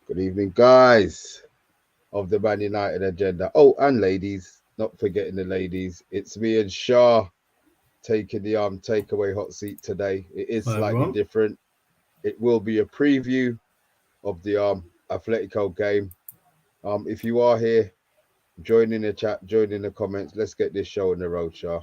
Good evening, guys of the Man United agenda. Oh, and ladies, not forgetting the ladies. It's me and Shah taking the takeaway hot seat today. It is Hi, slightly everyone. different. It will be a preview of the Atletico game. If you are here, join in the chat, join in the comments. Let's get this show on the road, Shah.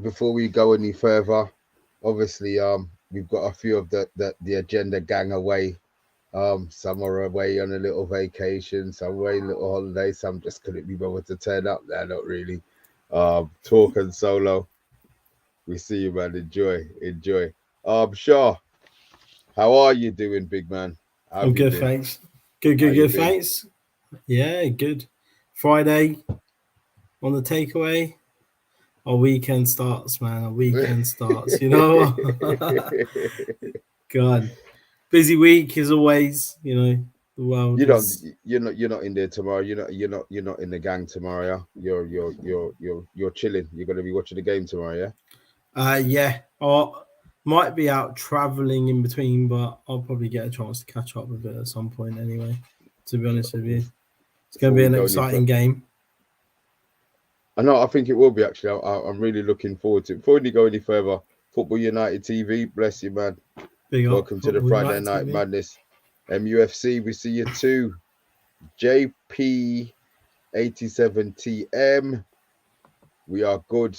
Before we go any further, obviously we've got a few of the agenda gang away. Some are away on a little vacation, some away a little holiday, some just couldn't be bothered to turn up. They're not really talking solo. We see you, man. Enjoy. Shaw, how are you doing, big man? How I'm have you good, been? thanks. How you Good, been? thanks. Yeah, good. Friday on the takeaway. Our weekend starts, man. Our weekend starts. God, busy week as always. The world you don't. is. You're not in there tomorrow. You're not in the gang tomorrow. Yeah? You're chilling. You're gonna be watching the game tomorrow. Yeah. Yeah. I might be out traveling in between, but I'll probably get a chance to catch up with it at some point anyway. To be honest with you, it's going Before to be we an go any exciting further, game. I know. I think it will be actually. I'm really looking forward to it. Before we go any further, Football United TV, bless you, man. Big up Welcome to the Football Friday United Night TV. Madness. MUFC, we see you too. JP87TM, we are good.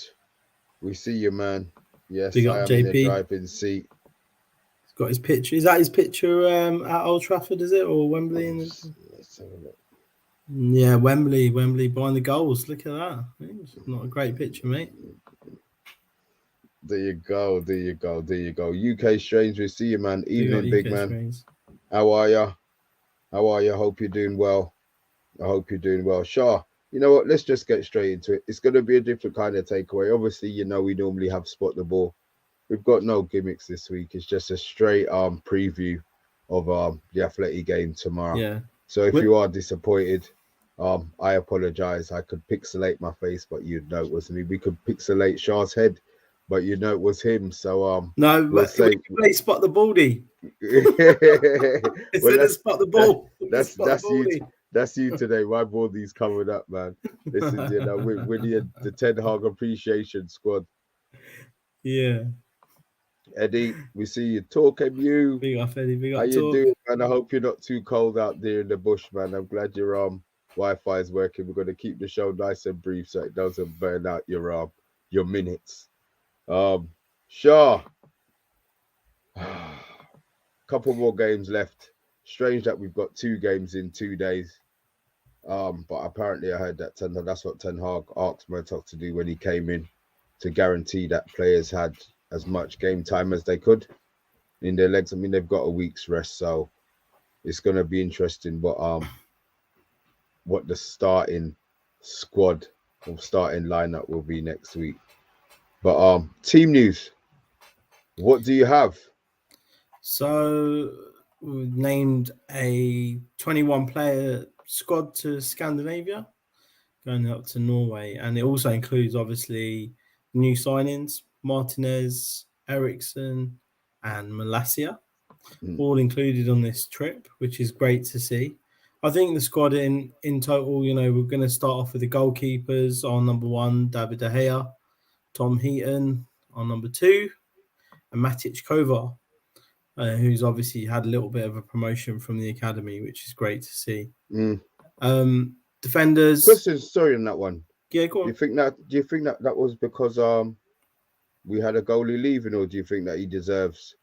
We see you, man. Yes, Big I up am in the JP. driving seat. He's got his picture. Is that his picture at Old Trafford? Is it or Wembley? Let's have a look. Yeah, Wembley behind the goals. Look at that. It's not a great picture, mate. There you go. UK Strange, we see you, man. We got Evening, big UK man. screens. How are ya? Hope you're doing well. I hope you're doing well. Sure. You know what? Let's just get straight into it. It's going to be a different kind of takeaway. Obviously, we normally have spot the ball. We've got no gimmicks this week. It's just a straight preview of the Athletic game tomorrow. Yeah. So if you are disappointed, I apologize. I could pixelate my face, but you'd know it was me. We could pixelate Shah's head, but you know it was him. So No, we'll but we say can play spot the baldy. well Instead of spot the ball, we can spot the that's you baldy. that's you today. My baldy's coming up, man. This is we're the Ten Hag appreciation squad. Yeah. Eddie, we see you. Talk MU. Big up, Eddie. Big How up, you talk. doing, man? I hope you're not too cold out there in the bush, man. I'm glad your Wi-Fi is working. We're gonna keep the show nice and brief so it doesn't burn out your minutes. Shaw. Couple more games left. Strange that we've got 2 games in 2 days. But apparently I heard that that's what Ten Hag asked Murtock to do when he came in, to guarantee that players had as much game time as they could in their legs. I mean, they've got a week's rest, so it's gonna be interesting what the starting squad or starting lineup will be next week. But team news. What do you have? So we named a 21 player squad to Scandinavia, going up to Norway, and it also includes obviously new signings: Martinez, Eriksson, and Malasia, all included on this trip, which is great to see. I think the squad in total, we're going to start off with the goalkeepers. On number 1, David De Gea, Tom Heaton on number 2, and Matic Kovar, who's obviously had a little bit of a promotion from the academy, which is great to see. Defenders. Question, sorry on that one. Yeah, go on. Do you think that was because we had a goalie leaving, or do you think that he deserves?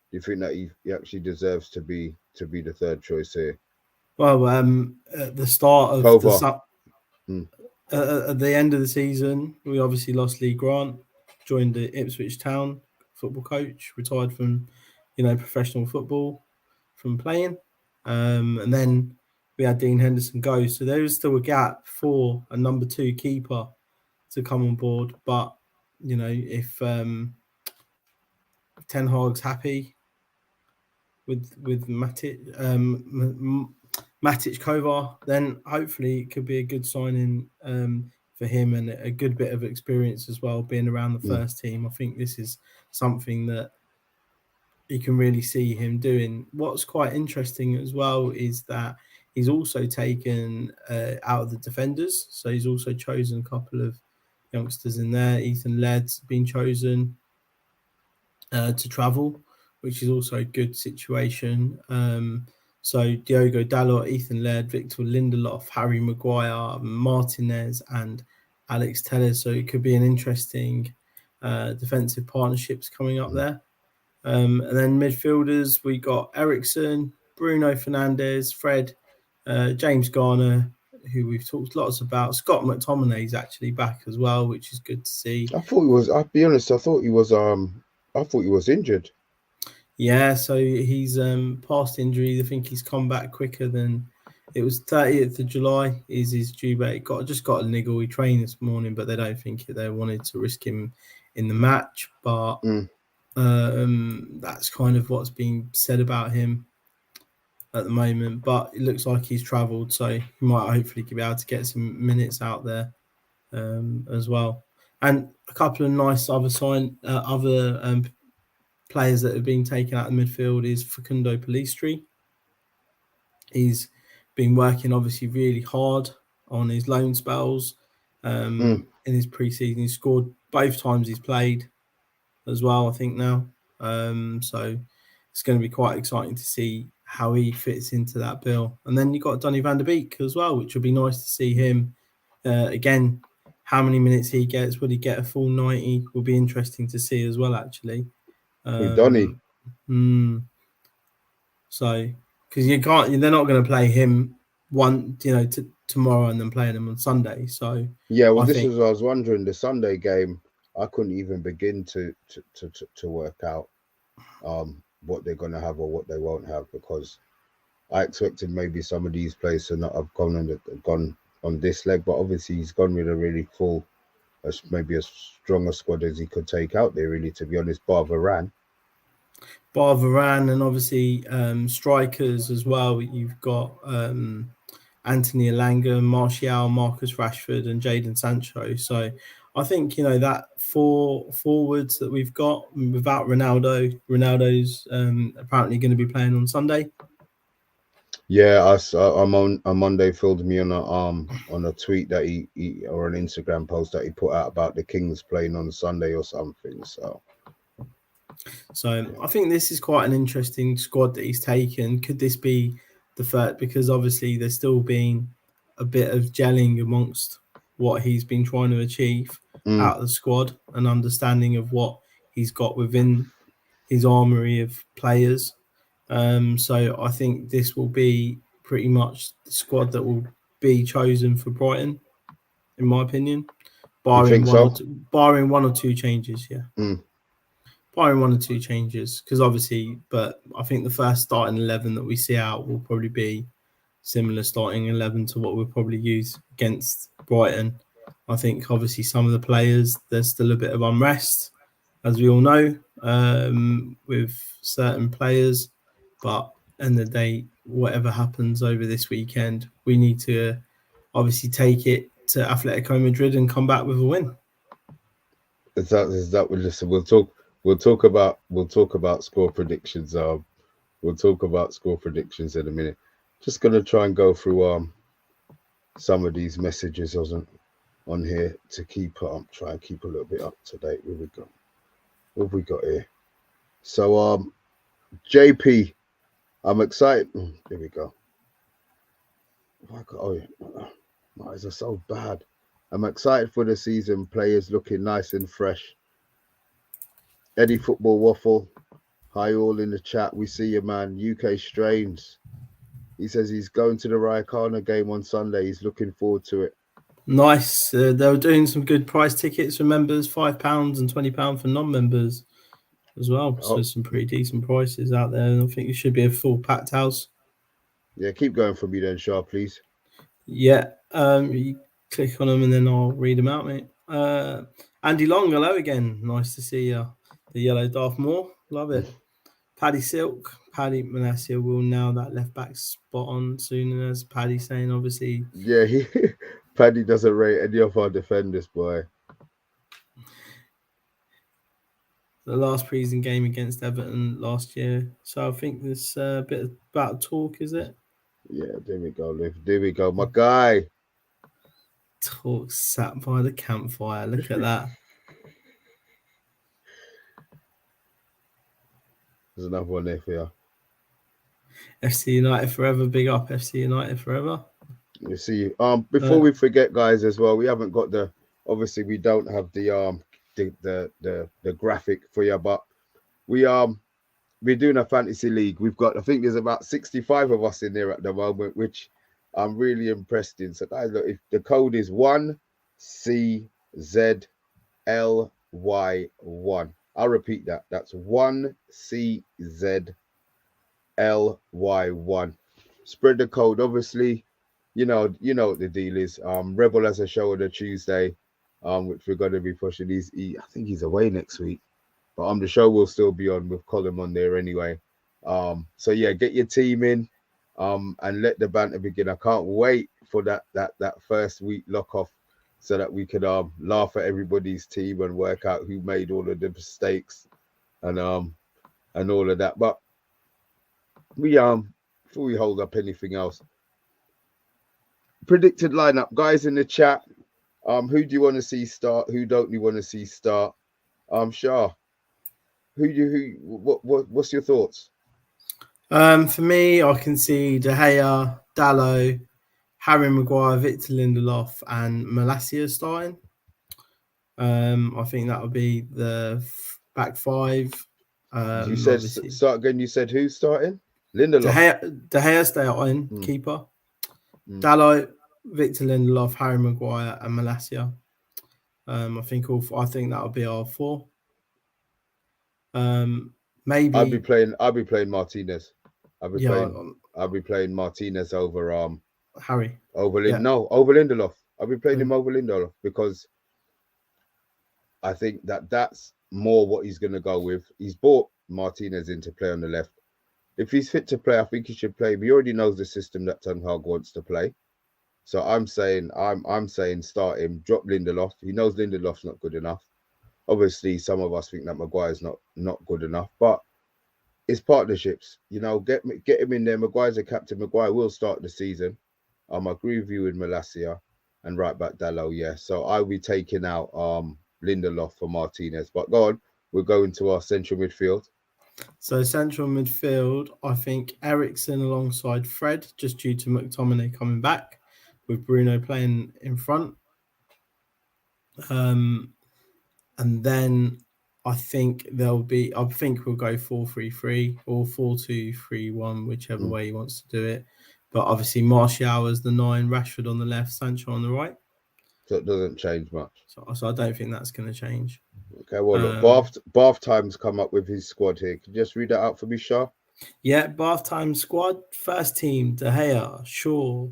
Do you think that he actually deserves to be the third choice here? Well, at the start of at the end of the season, we obviously lost Lee Grant, joined the Ipswich Town football coach, retired from professional football from playing, and then we had Dean Henderson go. So there was still a gap for a number 2 keeper to come on board. But if Ten Hag's happy with Matic Kovar, then hopefully it could be a good signing for him and a good bit of experience as well, being around the first team. I think this is something that you can really see him doing. What's quite interesting as well is that he's also taken out of the defenders, so he's also chosen a couple of youngsters in there. Ethan Led's been chosen to travel, which is also a good situation. So Diogo Dalot, Ethan Laird, Victor Lindelof, Harry Maguire, Martinez, and Alex Telles. So it could be an interesting defensive partnerships coming up there. And then midfielders, we got Ericsson, Bruno Fernandes, Fred, James Garner, who we've talked lots about. Scott McTominay is actually back as well, which is good to see. I thought he was. I'll be honest. I thought he was injured. Yeah, so he's past injury. I think he's come back quicker than it was. 30th of July is his due date. Just got a niggle. He trained this morning, but they don't think they wanted to risk him in the match. But that's kind of what's being said about him at the moment. But it looks like he's travelled, so he might hopefully be able to get some minutes out there as well. And a couple of nice other players that have been taken out of midfield is Facundo Pellistri. He's been working obviously really hard on his loan spells in his pre-season. He scored both times he's played as well, I think now. So it's going to be quite exciting to see how he fits into that bill. And then you've got Donny van der Beek as well, which will be nice to see him again. How many minutes he gets, will he get a full 90? Will be interesting to see as well, actually. Donny. So, because they're not going to play him tomorrow and then playing him on Sunday. So yeah, well, this is what I was wondering. The Sunday game, I couldn't even begin to work out what they're going to have or what they won't have, because I expected maybe some of these players to not have gone on this leg, but obviously he's gone with a really full, maybe as strong a squad as he could take out there, really, to be honest, bar Varane, and obviously strikers as well. You've got Anthony Elanga, Martial, Marcus Rashford, and Jadon Sancho. So I think that 4 forwards that we've got without Ronaldo. Ronaldo's apparently going to be playing on Sunday. Yeah, on Monday filled me on a tweet that he or an Instagram post that he put out about the Kings playing on Sunday or something. So I think this is quite an interesting squad that he's taken. Could this be the third? Because obviously there's still been a bit of gelling amongst what he's been trying to achieve out of the squad, and understanding of what he's got within his armory of players. So I think this will be pretty much the squad that will be chosen for Brighton, in my opinion, barring one or two changes. Yeah. Barring 1 or 2 changes, because obviously, but I think the first starting 11 that we see out will probably be similar starting 11 to what we'll probably use against Brighton. I think obviously some of the players, there's still a bit of unrest, as we all know, with certain players. But end of the day, whatever happens over this weekend, we need to obviously take it to Atletico Madrid and come back with a win. Is that listen, we'll talk about score predictions. We'll talk about score predictions in a minute. Just gonna try and go through some of these messages on here to try and keep a little bit up to date. What have we got here? So JP, I'm excited. Here we go. Oh yeah, my eyes are so bad. I'm excited for the season. Players looking nice and fresh. Eddie Football Waffle. Hi all in the chat. We see you, man. UK Strains. He says he's going to the Vallecano game on Sunday. He's looking forward to it. Nice. They were doing some good price tickets for members, £5 and £20 for non-members as well. So some pretty decent prices out there. And I think it should be a full packed house. Yeah, keep going for me then, Shah, please. Yeah. You click on them and then I'll read them out, mate. Andy Long, hello again. Nice to see you. The Yellow Darth Moor. Love it. Paddy Silk, Paddy Manasseh will nail that left back spot on soon as Paddy saying, obviously. Yeah, Paddy doesn't rate any of our defenders, boy. The last preseason game against Everton last year. So I think this a bit about talk, is it? Yeah, there we go, Liv. There we go, my guy. Talk sat by the campfire. Look at that. There's another one there for you. FC United forever. Big up FC United forever. You see, before we forget, guys, as well, we haven't got obviously we don't have the graphic for you, but we're doing a fantasy league. We've got, I think there's about 65 of us in there at the moment, which I'm really impressed in. So guys, look, if the code is 1CZLY1. I'll repeat that. That's 1CZLY1. Spread the code, obviously. You know what the deal is. Rebel has a show on a Tuesday, which we're gonna be pushing. I think he's away next week, but the show will still be on with Colin on there anyway. So yeah, get your team in, and let the banter begin. I can't wait for that first week lock off, so that we could laugh at everybody's team and work out who made all of the mistakes, and all of that. But we before we hold up anything else. Predicted lineup, guys in the chat. Who do you want to see start? Who don't you want to see start? Shah. What's your thoughts? For me, I can see De Gea, Dalot, Harry Maguire, Victor Lindelof, and Malacia starting. I think that would be the back five. You said start again. You said who's starting? Lindelof. De Gea starting, keeper. Dalot, Victor Lindelof, Harry Maguire, and Malacia. I think that would be our four. Maybe I'll be playing Martinez. I'll be playing Martinez over Harry. Over Lindelof. I'll be playing him over Lindelof because I think that's more what he's going to go with. He's brought Martinez in to play on the left. If he's fit to play, I think he should play. He already knows the system that Ten Hag wants to play. So I'm saying start him, drop Lindelof. He knows Lindelof's not good enough. Obviously, some of us think that Maguire's not good enough, but it's partnerships. Get him in there. Maguire's a captain. Maguire will start the season. I agree with you with Malacia and right back Dalot. Yeah, so I'll be taking out Lindelof for Martinez. But go on, we're going to our central midfield. So central midfield, I think Eriksen alongside Fred, just due to McTominay coming back, with Bruno playing in front. And then I think we'll go 4-3-3 or 4-2-3-1, whichever way he wants to do it. But obviously Martial as the 9, Rashford on the left, Sancho on the right. So it doesn't change much. So I don't think that's going to change. Okay, well, look, Bath Time's come up with his squad here. Can you just read that out for me, Shah? Yeah, Bath Time squad. First team, De Gea, Shaw,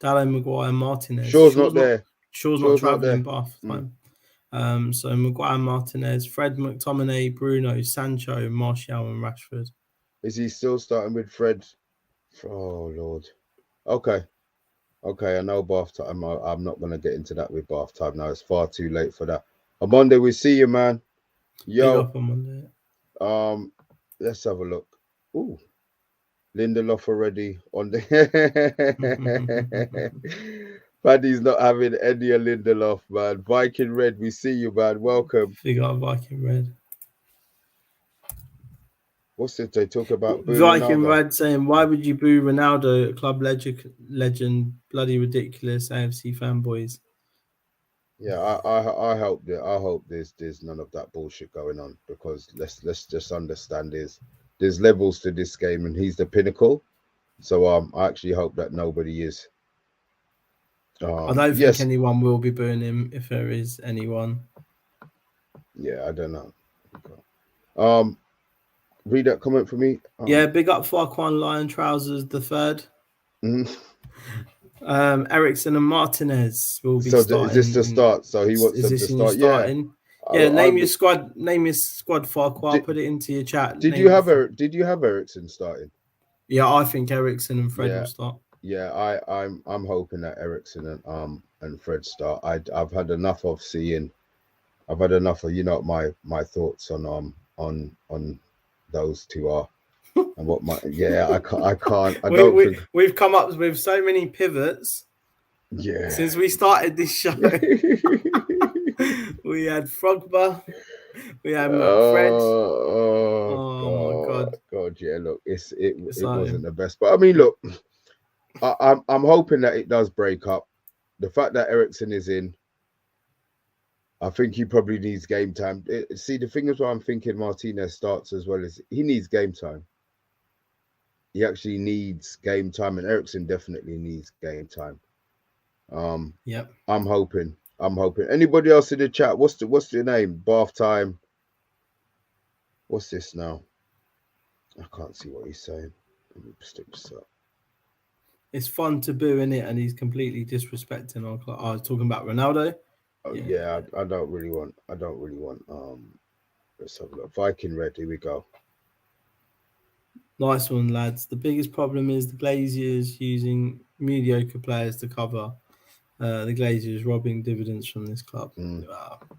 Dalot, Maguire, Martinez. Shaw's not there. Shaw's not travelling Bath Time. So Maguire, Martinez, Fred, McTominay, Bruno, Sancho, Martial, and Rashford. Is he still starting with Fred? Oh, Lord. Okay, I know Bath Time. I'm not going to get into that with Bath Time now. It's far too late for that. On Monday, we see you, man. Yo. Big up on Monday. Let's have a look. Ooh. Lindelof already on the... Paddy's not having any of Lindelof, man. Viking Red, we see you, man. Welcome. Big up Viking Red. What's it they talk about? Viking Red saying, why would you boo Ronaldo, club legend, bloody ridiculous AFC fanboys? Yeah, I hope there's none of that bullshit going on, because let's just understand there's levels to this game and he's the pinnacle. So I actually hope that nobody is. I don't think anyone will be booing him if there is anyone. Yeah, I don't know. Read that comment for me. Yeah, big up Farquan Lion Trousers the third. Eriksen and Martinez will be starting. Is this the start? So he wants them to start. Yeah. Yeah, I name your squad. Name your squad, Farquhar. did. Put it into your chat. Did you Name. have Did you have Ericsson starting? Yeah, I think Ericsson and Fred will Yeah, start. yeah. I'm hoping that Ericsson and Fred start. I've had enough of seeing. I've had enough of my thoughts on those two are and what my I don't think We've come up with so many pivots yeah. since we started this show. We had Frogba. We had Fred. Oh Oh my God, god! God, yeah. Look, it So wasn't the best, but I mean, look, I'm hoping that it does break up. The fact that Ericsson is in, I think he probably needs game time. See, the thing is why I'm thinking Martinez starts as well is he needs game time. He actually needs game time, and Ericsson definitely needs game time. Um, yep. I'm hoping. I'm hoping. Anybody else in the chat? What's your name? Bath time. What's this now? I can't see what he's saying. Let me stick this up. It's fun to boo in it, and he's completely disrespecting our club. I was talking about Ronaldo. Oh Yeah, yeah, I don't really want. I don't really want. Let's have a look. Viking red. Here we go. nice one, lads. The biggest problem is the Glaziers using mediocre players to cover. The Glaziers robbing dividends from this club. Mm,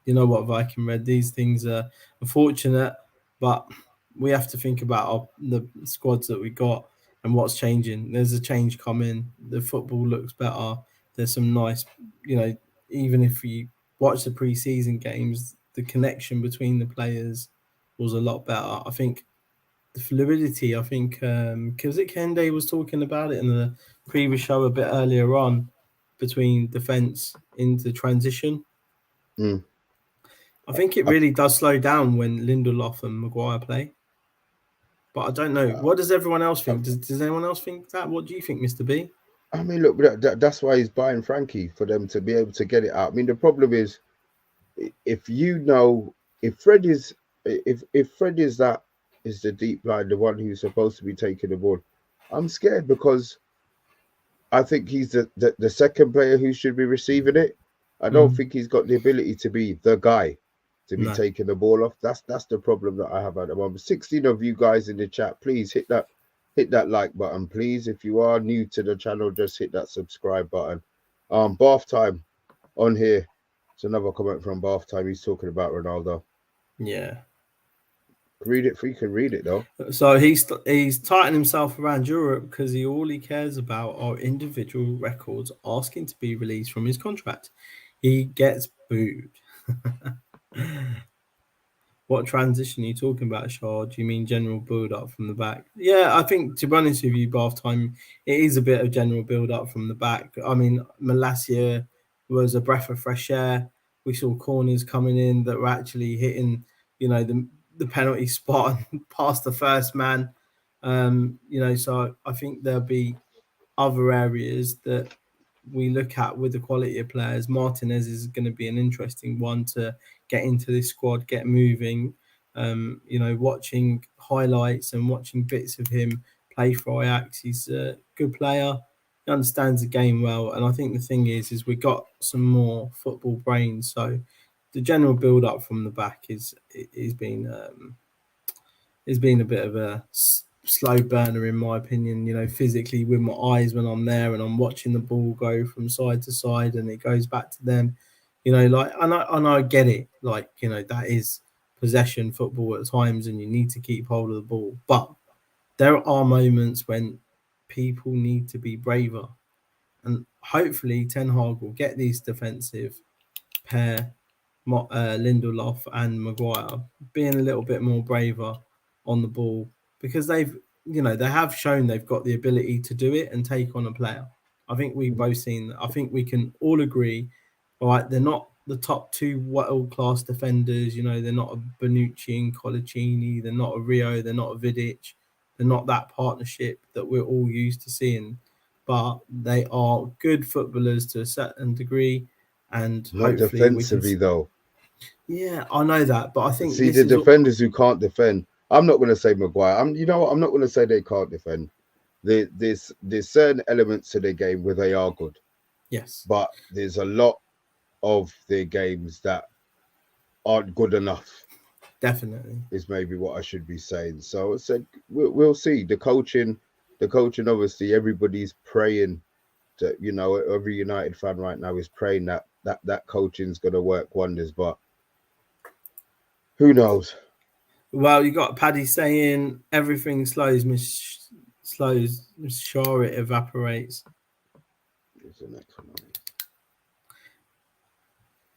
You know what, Viking Red? These things are unfortunate, but we have to think about the squads that we got and what's changing. There's a change coming. The football looks better. There's some nice, even if you watch the pre-season games, the connection between the players was a lot better. I think the fluidity. I think Kizik Kende was talking about it in the previous show a bit earlier on between defence into transition. mm. I think it I, really does slow down when Lindelof and Maguire play. But I don't know. What does everyone else I, think? Does anyone else think that? What do you think, Mr. B? I mean, look, that's why he's buying Frankie for them to be able to get it out. I mean, the problem is if if Fred is if Fred is that is the deep line, the one who's supposed to be taking the ball. I'm scared because I think he's the second player who should be receiving it. I don't think he's got the ability to be the guy to be No. taking the ball off. That's the problem that I have at the moment. 16 of you guys in the chat, please hit that like button, please. If you are new to the channel, just hit that subscribe button. Bath time on here. It's another comment from Bath time. He's talking about Ronaldo. Yeah. Read it. You can read it though. So he's tightening himself around Europe because all he cares about are individual records asking to be released from his contract. He gets booed. What transition are you talking about, Shah? Do you mean general build up from the back? Yeah, I think to be honest with you, Bath time, it is a bit of general build up from the back. I mean, Malacia was a breath of fresh air. We saw corners coming in that were actually hitting, the penalty spot past the first man. So I think there'll be other areas that we look at with the quality of players. Martinez is going to be an interesting one to get into this squad, get moving. Watching highlights and watching bits of him play for Ajax, he's a good player. He understands the game well, and I think the thing is we've got some more football brains. So the general build up from the back is been it's been a bit of a slow burner in my opinion, physically with my eyes when I'm there and I'm watching the ball go from side to side and it goes back to them, and I get it, that is possession football at times and you need to keep hold of the ball, but there are moments when people need to be braver, and hopefully Ten Hag will get these defensive pair, Lindelof and Maguire, being a little bit more braver on the ball because they have shown they've got the ability to do it and take on a player. I think we've both seen that. I think we can all agree, all right, they're not the top two world-class defenders. They're not a Bonucci and Colaccini. They're not a Rio. They're not a Vidic. They're not that partnership that we're all used to seeing. But they are good footballers to a certain degree, and Not hopefully we can. defensively though. Yeah, I know that, but I think See this the is defenders who can't defend. I'm not going to say Maguire. You know what? I'm not going to say they can't defend. There's certain elements to their game where they are good, yes, but there's a lot of their games that aren't good enough. Definitely. Is maybe what I should be saying. So it's like we'll see. The coaching. Obviously, everybody's praying to, every United fan right now is praying that coaching's gonna work wonders. But who knows? Well, you got Paddy saying everything slows, Miss Shaw it evaporates. What's the next one?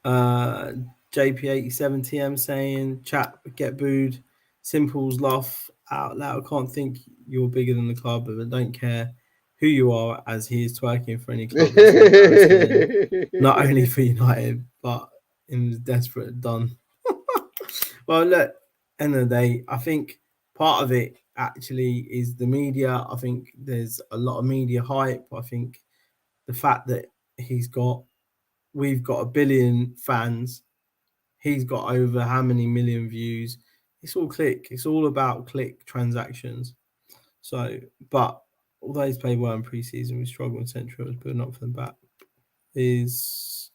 Uh, JP87TM saying chat get booed. Simples laugh out loud. Can't think you're bigger than the club, but don't care who you are, as he is twerking for any club. It's embarrassing, not only for United but in desperate done. Well, look, end of the day, I think part of it actually is the media. I think there's a lot of media hype. I think the fact that we've got a billion fans, he's got over how many million views. It's all click. It's all about click transactions. So, but although he's played well in pre-season, we struggle in Central, but not for the back. Is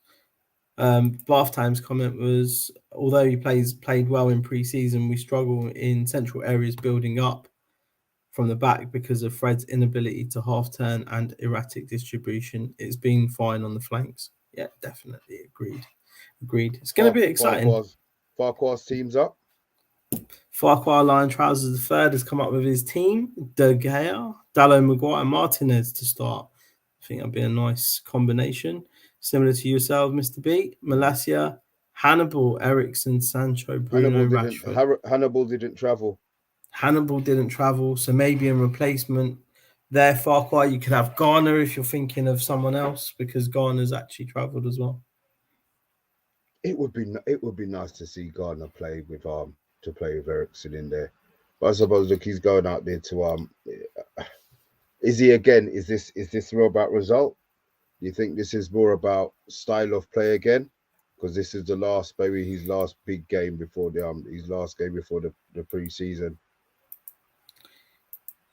Bath Time's comment was, although he played well in pre-season, we struggle in central areas building up from the back because of Fred's inability to half turn and erratic distribution. It's been fine on the flanks. Yeah, definitely agreed. It's going to be exciting. Farquhar's team's up. Farquhar Lion Trousers the third has come up with his team: De Gea, Dallo, Maguire, Martinez to start. I think that'd be a nice combination. Similar to yourself, Mr. B. Malacia, Hannibal, Ericsson, Sancho, Bruno, Rashford. Hannibal didn't travel. Hannibal didn't travel, so maybe in replacement there, Farquhar, you could have Garner if you're thinking of someone else, because Garner's actually travelled as well. It would be nice to see Gardner play with Ericsson in there, but I suppose look, he's going out there to Is he again? Is this more about result? Do you think this is more about style of play again? Because this is the last, maybe his last big game before the pre-season.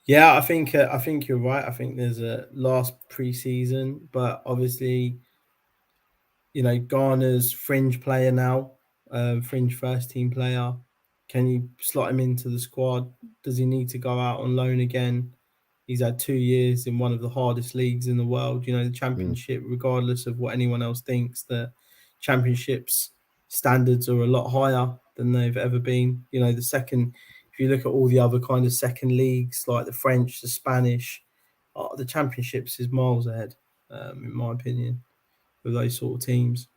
Yeah, I think you're right. I think there's a last pre-season, but obviously, Garner's fringe player now, fringe first team player. Can you slot him into the squad? Does he need to go out on loan again? He's had 2 years in one of the hardest leagues in the world. The Championship, regardless of what anyone else thinks, the Championship's standards are a lot higher than they've ever been. The second, if you look at all the other kind of second leagues, like the French, the Spanish, the Championships is miles ahead, in my opinion, with those sort of teams.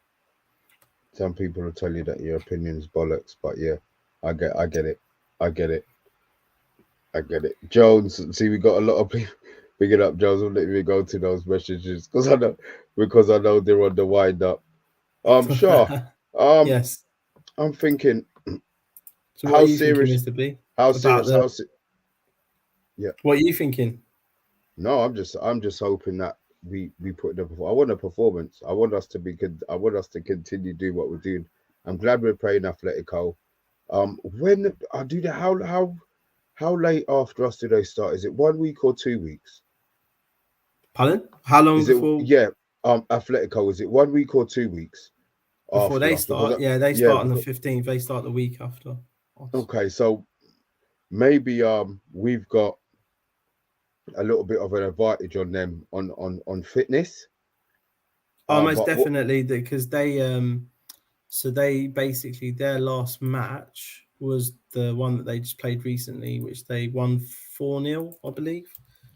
Some people will tell you that your opinion's bollocks, but yeah, I get it. I get it. Jones, see, we got a lot of people. Pick it up, Jones. I'm letting me go to those messages because I know they're on the wind up. Sure. Yes. I'm thinking. So what are you thinking, Mr. B? How serious? Yeah. What are you thinking? No, I'm just hoping that we put the. I want a performance. I want us to continue doing what we're doing. I'm glad we're playing Atletico. When I do that, how late after us do they start? Is it 1 week or 2 weeks? Pardon? How long is before? Yeah. Atletico, is it 1 week or 2 weeks before they start? They start on the 15th. They start the week after. Okay, so maybe we've got a little bit of an advantage on them on fitness. Most definitely, because they basically, their last match was the one that they just played recently, which they won 4-0, I believe.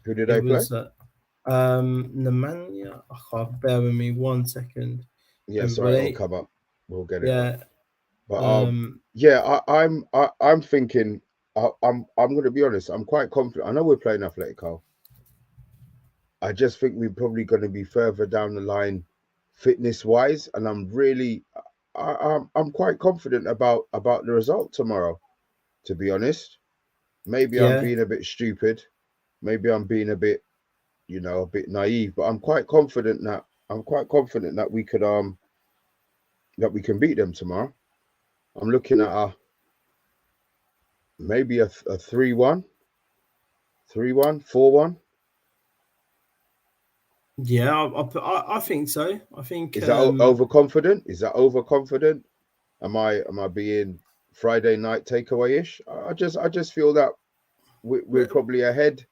Who did they play? Nemanja. Bear with me 1 second. Yeah, sorry, it'll come up. We'll get it. Yeah. But I'm thinking. I'm going to be honest. I'm quite confident. I know we're playing Atletico. I just think we're probably going to be further down the line, fitness wise, and I'm quite confident about the result tomorrow. To be honest, maybe I'm being a bit stupid. Maybe I'm being a bit naive. But I'm quite confident that we could that we can beat them tomorrow. I'm looking at maybe a 3-1, 3-1, 4-1. Yeah, I think so. I think is that overconfident? Is that overconfident? Am I being Friday night takeaway ish? I just feel that we're probably ahead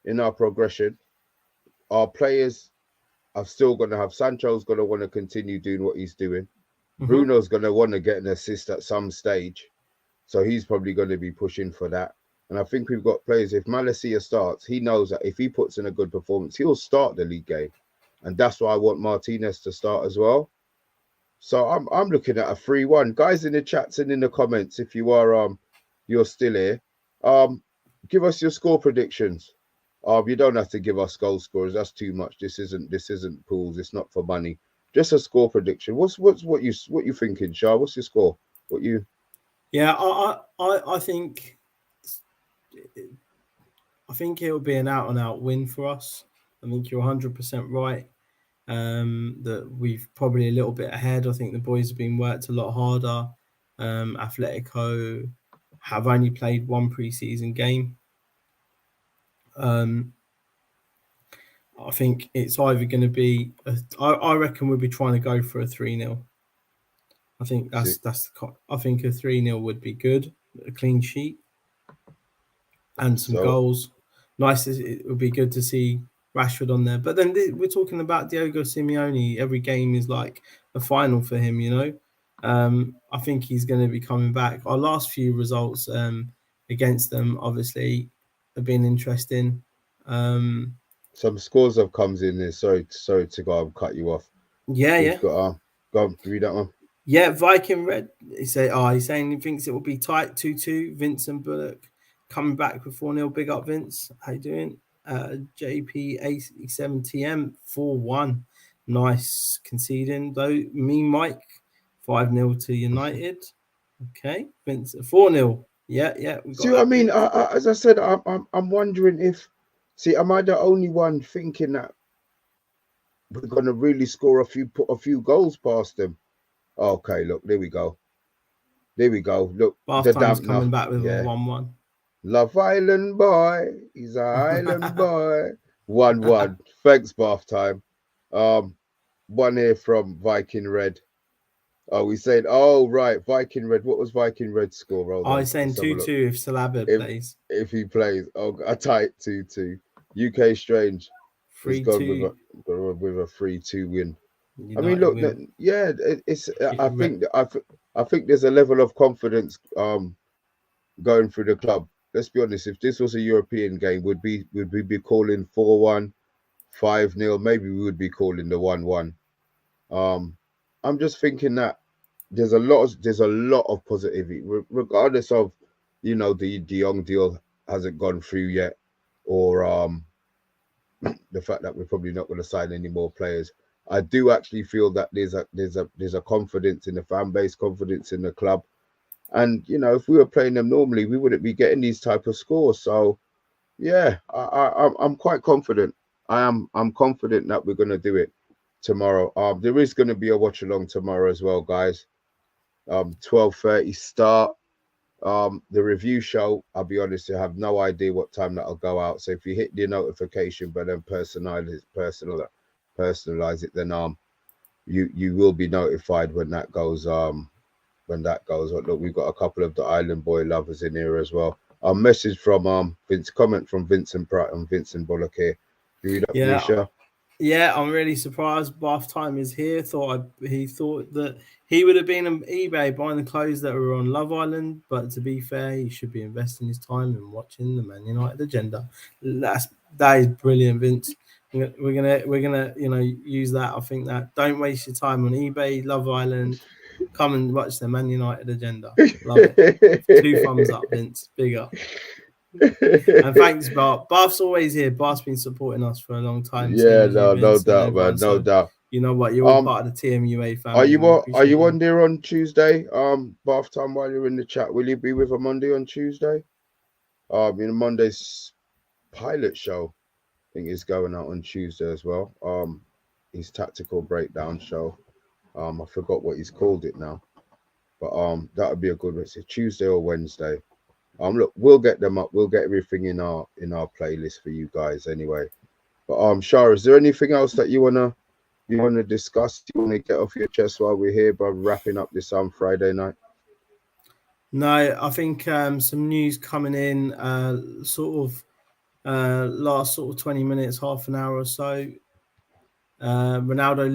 in our progression. Our players are still going to have Sancho's going to want to continue doing what he's doing. Mm-hmm. Bruno's going to want to get an assist at some stage, so he's probably going to be pushing for that. And I think we've got players. If Malacia starts, he knows that if he puts in a good performance, he'll start the league game, and that's why I want Martinez to start as well. So I'm looking at a 3-1. Guys in the chats and in the comments, if you are you're still here, um give us your score predictions. You don't have to give us goal scorers. That's too much. This isn't pools. It's not for money. Just a score prediction. What you thinking, Shah? What's your score? What you Yeah, I think it'll be an out and out win for us. I think you're 100% right. That we've probably a little bit ahead. I think the boys have been worked a lot harder. Atletico have only played one preseason game. I think it's either going to be. I reckon we'll be trying to go for a 3-0. I think see? I think a 3-0 would be good. A clean sheet and some So goals. Nice. It would be good to see Rashford on there. But then we're talking about Diego Simeone. Every game is like a final for him, you know. I think he's going to be coming back. Our last few results against them, obviously, have been interesting. some scores have comes in there. Sorry to go and cut you off. Yeah, We've yeah. got go on, read that one. Yeah, Viking Red. He's saying he thinks it will be tight 2-2. Vincent Bullock coming back with 4-0. Big up, Vince. How you doing? JP87TM 4-1. Nice conceding though. Me Mike 5-0 to United. Okay, Vince 4-0. Yeah, we See got what I that, mean? Vince. As I said, I'm wondering if, see, am I the only one thinking that we're gonna really score put a few goals past them? Okay, look, there we go. There we go. Look, Bath the Time's coming dampener. back with a Yeah, 1-1. Love Island boy. He's an island boy. 1-1. Thanks, bath time. Um, one here from Viking Red. Oh, we said, oh right, Viking Red. What was Viking Red's score? Hold I on, saying let's have a 2-2 look. if Salaba If plays. if he plays, oh, a tight 2-2. UK Strange has gone 3-2 with a 3-2 win. I mean, United look, win. yeah, it's. I Red. think I think there's a level of confidence going through the club. Let's be honest. If this was a European game, would we be calling 4-1, 5-0? Maybe we would be calling the 1-1. Um, I'm just thinking that there's a lot of positivity, regardless of, the De Jong deal hasn't gone through yet, or the fact that we're probably not going to sign any more players. I do actually feel that there's a confidence in the fan base, confidence in the club, and if we were playing them normally, we wouldn't be getting these type of scores. So yeah, I'm quite confident. I'm confident that we're going to do it tomorrow. There is going to be a watch along tomorrow as well, guys. 12:30 start. The review show, I'll be honest, I have no idea what time that'll go out. So if you hit the notification but then personalize it, then you will be notified when that goes. Look, we've got a couple of the Island Boy lovers in here as well. A message from comment from Vincent Pratt and Vincent Bullock here. You read up for me, Yeah, Sha? yeah, I'm really surprised. Bath Time is here. He thought that he would have been on eBay buying the clothes that were on Love Island, but to be fair, he should be investing his time in watching the Man United agenda. That is brilliant, Vince. We're gonna use that. I think that don't waste your time on eBay, Love Island. Come and watch the Man United agenda. Love it. 2 thumbs up, Vince. Big up. And thanks, Bart. Bath's always here. Bath's been supporting us for a long time, same Yeah, as you, no Vince, and doubt, man, everyone. no So doubt. you know what? You're all Um, part of the TMUA are family, you and we on, are appreciate you you. on there on Tuesday? Bath time while you're in the chat. Will you be with a Monday on Tuesday? Monday's pilot show, I think, is going out on Tuesday as well. His tactical breakdown show. I forgot what he's called it now, but that would be a good one. It's a Tuesday or Wednesday. Look, we'll get them up. We'll get everything in our playlist for you guys anyway. But Shara, is there anything else that you you want to discuss? You want to get off your chest while we're here, bro? Wrapping up this on Friday night. No, I think some news coming in, sort of last sort of 20 minutes, half an hour or so. Ronaldo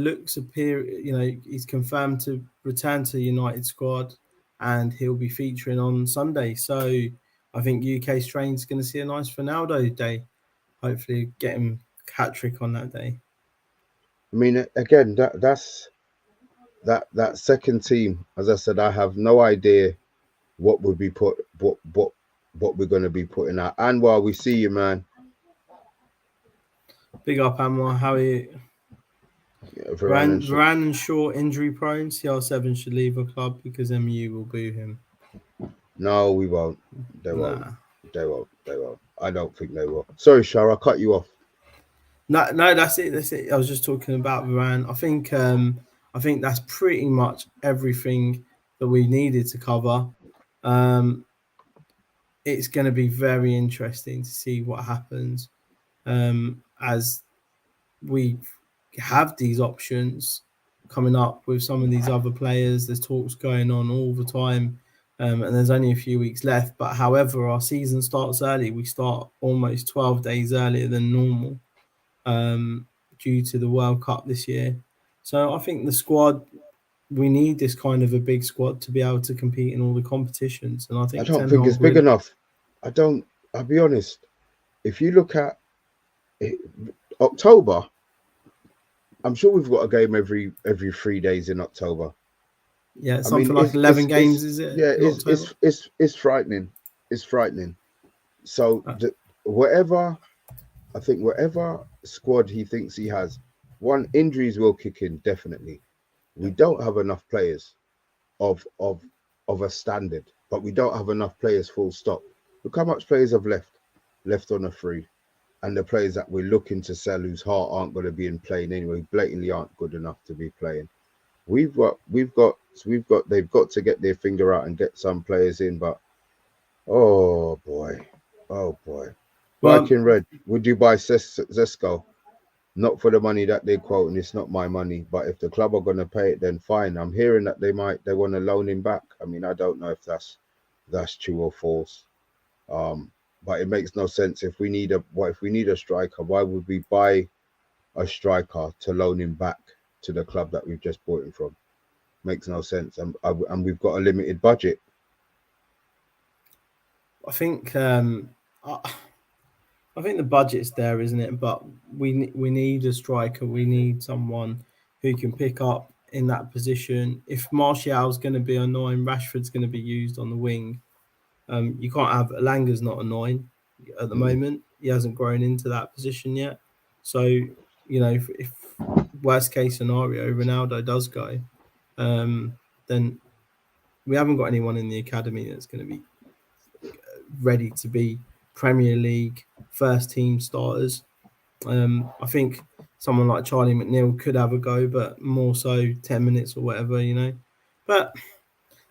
he's confirmed to return to the United squad, and he'll be featuring on Sunday. So I think UK Strain's going to see a nice Ronaldo day. Hopefully, get him hat trick on that day. I mean, again, that second team. As I said, I have no idea what would be what we're going to be putting out. And while we see you, man, Big up, Anwar. How are you? yeah, Varane and Varane and Shaw injury prone. CR7 should leave the club because MU will boo him. no, we won't. They won't. Nah. They won't. They won't. I don't think they will. Sorry, Shara, I cut you off. No, that's it. That's it. I was just talking about Varane. I think that's pretty much everything that we needed to cover. It's going to be very interesting to see what happens as we have these options coming up with some of these other players. There's talks going on all the time, and there's only a few weeks left. But however, our season starts early. We start almost 12 days earlier than normal due to the World Cup this year. So I think the squad, we need this kind of a big squad to be able to compete in all the competitions. And I I think don't Ten think it's Hag big would. enough. I don't. I'll be honest. If you look at it, October, I'm sure we've got a game every 3 days in October. Yeah, I mean, something like 11 games, is it, yeah, in October? it's frightening. It's frightening. So Uh, whatever I think, whatever squad he thinks he has, one, injuries will kick in definitely. We don't have enough players of of of a standard, but we don't have enough players. Full stop. Look how much players have left on a free, and the players that we're looking to sell whose heart aren't going to be in playing anyway, blatantly aren't good enough to be playing. They've got to get their finger out and get some players in, but oh boy, oh boy. well, Viking Red, would you buy Zesco? Not for the money that they quote, and it's not my money. But if the club are going to pay it, then fine. I'm hearing that they want to loan him back. I mean, I don't know if that's true or false. Um, but it makes no sense. If we need a striker, why would we buy a striker to loan him back to the club that we've just bought him from? Makes no sense. And we've got a limited budget. I think I think the budget's there, isn't it? But we need a striker. We need someone who can pick up in that position. If Martial's going to be on 9, Rashford's going to be used on the wing. You can't have Alanga's not a 9 at the Mm. moment. He hasn't grown into that position yet. So if worst case scenario Ronaldo does go, then we haven't got anyone in the academy that's going to be ready to be Premier League first team starters. I think someone like Charlie McNeil could have a go, but more so 10 minutes or whatever. But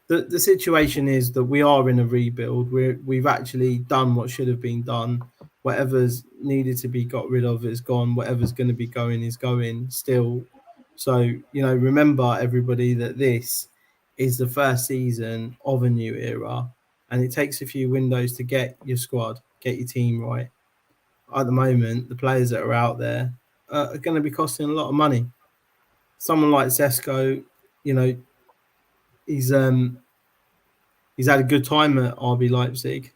the situation is that we are in a rebuild. We've actually done what should have been done. Whatever's needed to be got rid of is gone. Whatever's going to be going is going still. So, remember everybody that this is the first season of a new era, and it takes a few windows to get your squad, get your team right. At the moment, the players that are out there are going to be costing a lot of money. Someone like Zesco, you know, he's he's had a good time at RB Leipzig.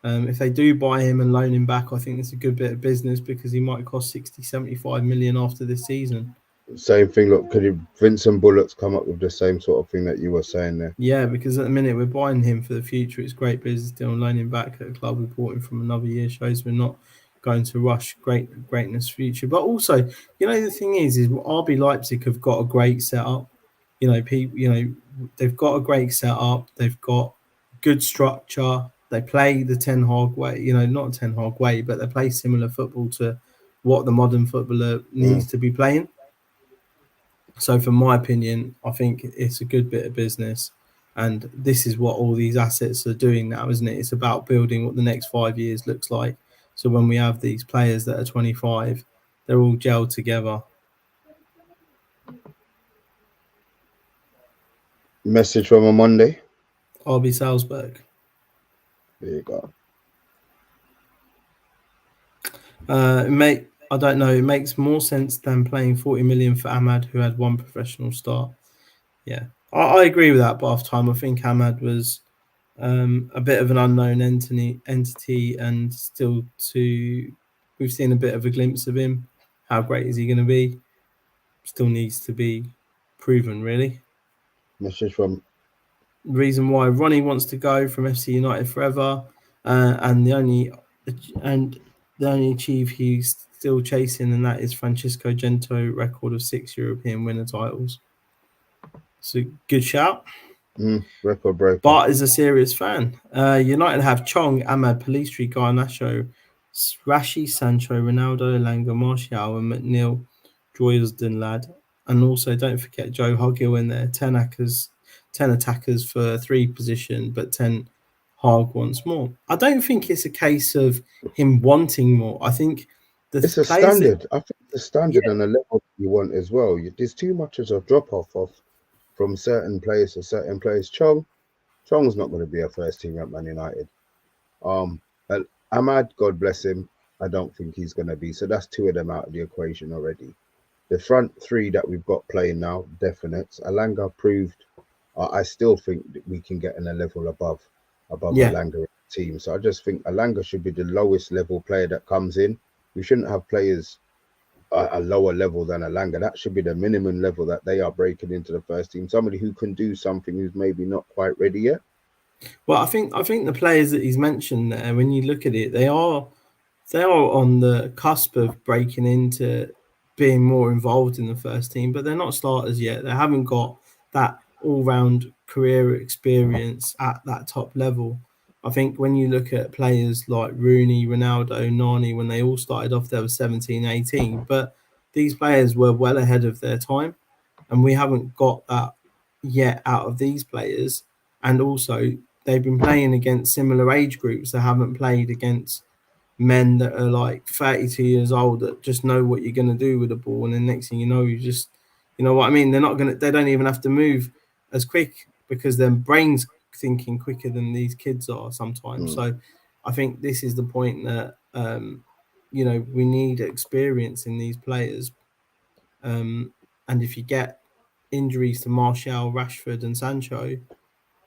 If they do buy him and loan him back, I think it's a good bit of business because he might cost 60, 75 million after this season. Same thing. Look, could Vincent Bullock's come up with the same sort of thing that you were saying there? Yeah, because at the minute we're buying him for the future. It's great business deal. Loaning him back at a club we bought him from another year shows we're not going to rush greatness future. But also, the thing is RB Leipzig have got a great setup. They've got a great setup. They've got good structure. They play the Ten Hag way. Not Ten Hag way, but they play similar football to what the modern footballer Mm. needs to be playing. So, from my opinion, I think it's a good bit of business. And this is what all these assets are doing now, isn't it? It's about building what the next 5 years looks like. So, when we have these players that are 25, they're all gelled together. Message from a Monday. RB Salzburg. There you go. I don't know. It makes more sense than playing 40 million for Ahmad, who had one professional start. Yeah, I agree with that. But half time, I think Ahmad was a bit of an unknown entity, and still we've seen a bit of a glimpse of him. How great is he going to be? Still needs to be proven, really. Message from Reason why Ronnie wants to go from FC United forever, and and the only chief he's still chasing, and that is Francisco Gento record of 6 European winner titles. So good shout. record breaker. Bart is a serious fan. United have Chong, Ahmad, Palistri, Garnacho, Rashi, Sancho, Ronaldo, Langa, Martial, and McNeil, Droylsden lad. And also don't forget Joe Hoggill in there. 10 attackers for 3 position, but 10 Hog wants more. I don't think it's a case of him wanting more. I think the It's a players that standard. I think the standard and the level you want as well. There's too much as a drop off of from certain players to certain players. Chong's not going to be a first team at Man United. But Ahmad, God bless him, I don't think he's going to be. So that's 2 of them out of the equation already. The front 3 that we've got playing now, definite. Alanga proved. I still think that we can get in a level above yeah. Alanga team. So I just think Alanga should be the lowest level player that comes in. We shouldn't have players a lower level than Alanga. That should be the minimum level that they are breaking into the first team. Somebody who can do something who's maybe not quite ready yet. Well, I think the players that he's mentioned there, when you look at it, they are on the cusp of breaking into being more involved in the first team, but they're not starters yet. They haven't got that all-round career experience at that top level. I think when you look at players like Rooney, Ronaldo, Nani, when they all started off, they were 17, 18, but these players were well ahead of their time, and we haven't got that yet out of these players. And also, they've been playing against similar age groups. They haven't played against men that are like 32 years old that just know what you're going to do with the ball, and then next thing you know, you know what I mean, they don't even have to move as quick because their brains thinking quicker than these kids are sometimes. So I think this is the point that we need experience in these players, and if you get injuries to Martial, Rashford, and Sancho,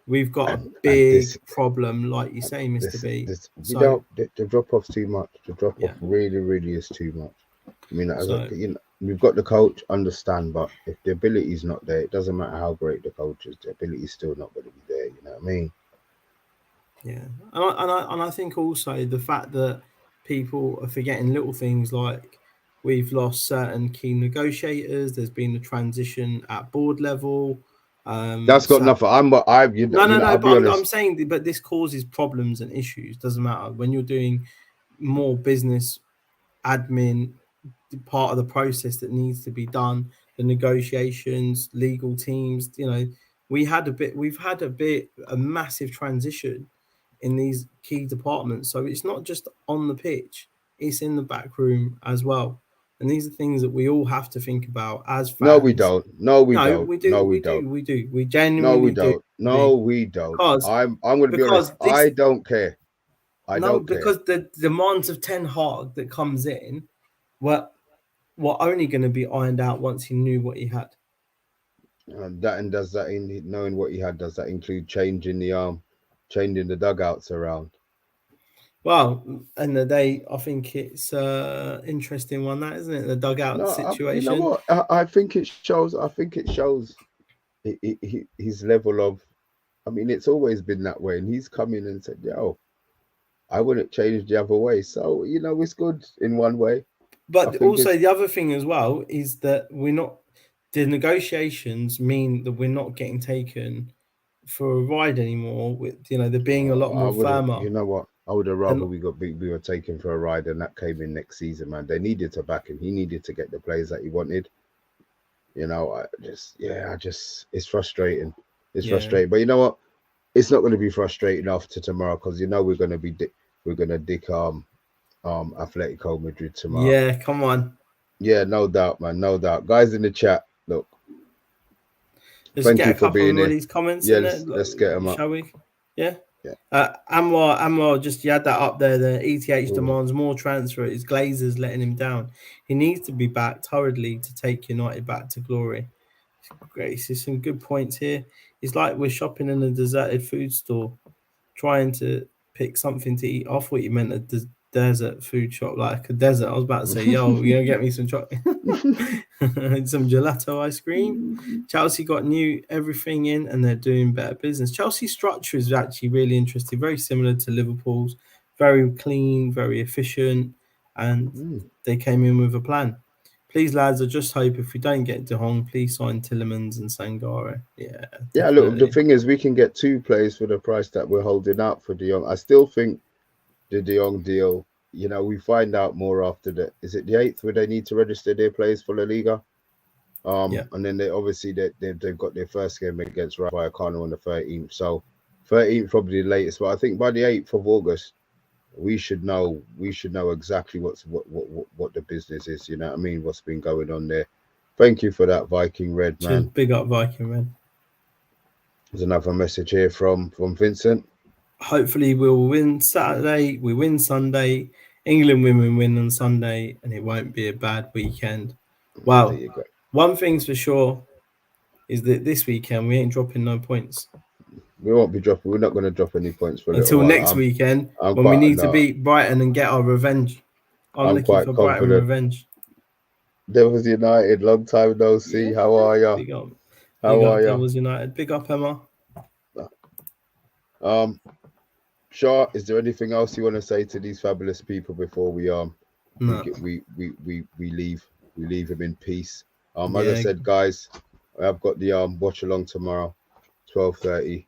we've got a And big problem, like you say, Mr. B. this we So don't the drop off's too much. The drop off yeah, really is too much. I mean, so we've got the coach, understand, but if the ability's not there, it doesn't matter how great the coach is. The ability's still not going to be there. You know what I mean? yeah, and I think also the fact that people are forgetting little things like we've lost certain key negotiators. There's been a transition at board level. That's got So nothing. no. I'll be But I'm honest. saying, but this causes problems and issues. Doesn't matter when you're doing more business admin part of the process that needs to be done, the negotiations, legal teams. We've had a massive transition in these key departments. So it's not just on the pitch, it's in the back room as well. And these are things that we all have to think about as No, we fans. don't. No, we No, don't. we No, do, we don't. we No, we genuinely do. don't. No, we don't. Because I'm going to be honest. because this I don't care. I no, don't care. because the demands of Ten Hag that comes in were only going to be ironed out once he knew what he had. Does that in knowing what he had? Does that include changing the dugouts around? Well, and the day, I think it's interesting one, that isn't it? The dugout No, you know situation. what? I think it shows. I think it shows his level of. I mean, it's always been that way, and he's come in and said, "Yo, I wouldn't change the other way." So it's good in one way. I But think also it's the other thing as well is that we're not. The negotiations mean that we're not getting taken for a ride anymore. With they're being a lot I more would have. firmer You know what? I would have rather than we were taken for a ride, and that came in next season, man. They needed to back him. He needed to get the players that he wanted. It's frustrating. It's yeah. frustrating. But you know what? It's not going to be frustrating after tomorrow because we're going to we're going to dick Atletico Madrid tomorrow. Yeah, come on. Yeah, no doubt, man, no doubt. Guys in the chat, look, Let's Thank get you a for couple being more of here. these comments Yeah, in there, let's get them up. shall we? Yeah. Yeah. Anwar, just you had that up there. The ETH Ooh. demands more transfer. His Glazers letting him down. He needs to be backed hurriedly to take United back to glory. Great. See some good points here. It's like we're shopping in a deserted food store, trying to pick something to eat. I thought you meant a desert food shop, like a desert. I was about to say, yo, you gonna get me some chocolate, some gelato ice cream. Chelsea got new everything in, and they're doing better business. Chelsea's structure is actually really interesting, very similar to Liverpool's. Very clean, very efficient, and they came in with a plan. Please, lads, I just hope if we don't get De Jong, please sign Tillemans and Sangare. Yeah, Yeah, look, the definitely. thing is, we can get 2 players for the price that we're holding out for De Jong. I still think the De Jong deal, we find out more after the, is it the 8th where they need to register their players for La Liga? Yeah. And then they obviously they've got their first game against Vallecano on the 13th. So 13th probably the latest, but I think by the 8th of August we should know exactly what the business is. You know what I mean? What's been going on there? Thank you for that, Viking Red Cheers, man. big up Viking Red. There's another message here from Vincent. Hopefully we'll win Saturday, we win Sunday, England women win on Sunday, and it won't be a bad weekend. There Wow. you go. One thing's for sure is that this weekend we ain't dropping no points. We won't be dropping. We're not going to drop any points for a until little while. next weekend I'm when we quite need to no. beat Brighton and get our revenge. I'm looking quite for Brighton confident. revenge. Devils United, long time no see. Yeah. How are you? Big up. How Big are up you? Devils United. Big up Emma. Shah, is there anything else you want to say to these fabulous people before we No. we leave them in peace? As Yeah. I said, guys, I've got the watch along tomorrow, 12:30.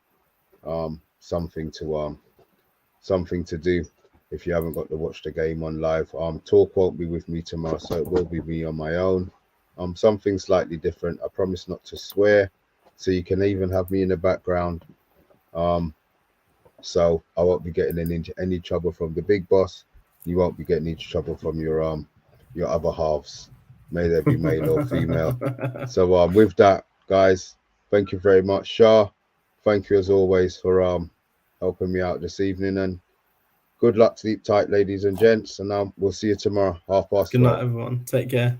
Something to do. If you haven't got to watch the game on live, Talk won't be with me tomorrow, so it will be me on my own. Something slightly different. I promise not to swear, so you can even have me in the background. So I won't be getting any trouble from the big boss. You won't be getting any trouble from your other halves. May they be male or female. So with that, guys, thank you very much, Shah. Thank you as always for helping me out this evening, and good luck. Sleep tight, ladies and gents, and we'll see you tomorrow, 12:30. Good night, everyone. Take care.